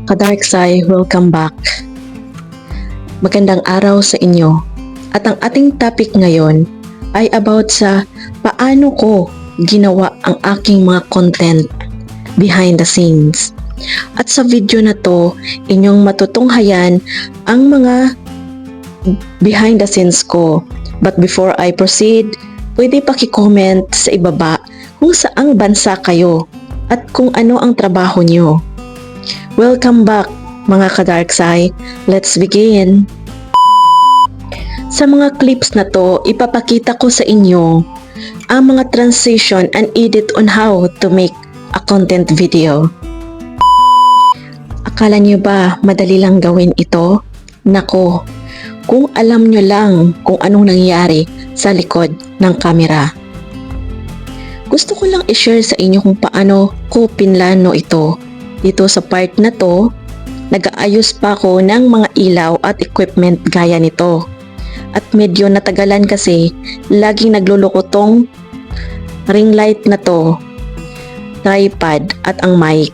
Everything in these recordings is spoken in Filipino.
Ka-Dark Side, welcome back. Magandang araw sa inyo. At ang ating topic ngayon ay about sa paano ko ginawa ang aking mga content behind the scenes. At sa video na to, inyong matutunghayan ang mga behind the scenes ko. But before I proceed, pwede paki-comment sa ibaba kung saang bansa kayo at kung ano ang trabaho nyo. Welcome back mga ka-Dark Side. Let's begin! Sa mga clips na to, ipapakita ko sa inyo ang mga transition and edit on how to make a content video. Akala nyo ba madali lang gawin ito? Nako, kung alam nyo lang kung anong nangyari sa likod ng kamera. Gusto ko lang i-share sa inyo kung paano ko pinlano ito. Dito sa part na to, nag-aayos pa ako ng mga ilaw at equipment gaya nito. At medyo natagalan kasi laging nagluloko tong ring light na to, tripod at ang mic.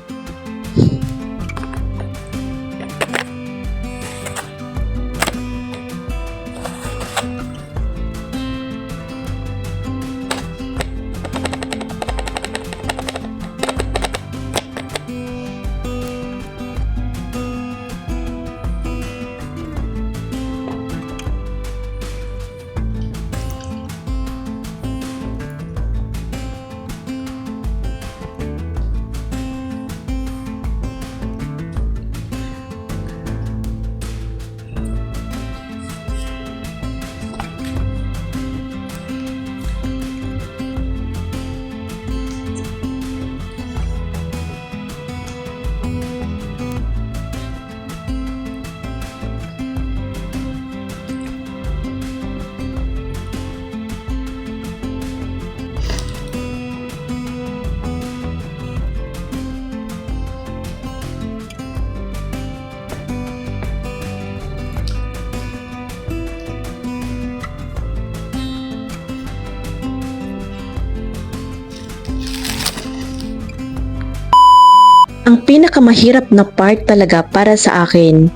Ang pinakamahirap na part talaga para sa akin,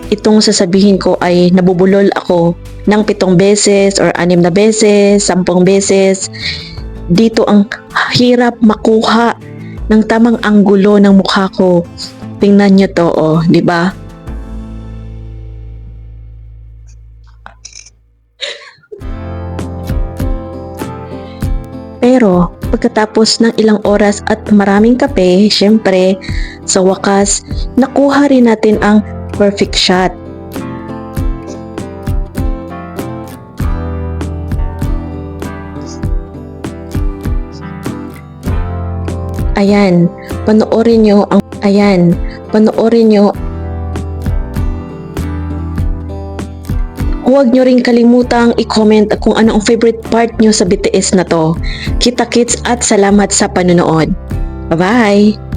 itong sasabihin ko ay nabubulol ako ng 7 beses or 6 na beses, 10 beses. Dito ang hirap makuha ng tamang anggulo ng mukha ko. Tingnan nyo to, oh, di ba? Pero pagkatapos ng ilang oras at maraming kape, syempre, sa wakas, nakuha rin natin ang perfect shot. Ayan, panoorin nyo. Huwag nyo rin kalimutang i-comment kung ano ang favorite part nyo sa BTS na to. Kita-kits at salamat sa panonood. Bye-bye!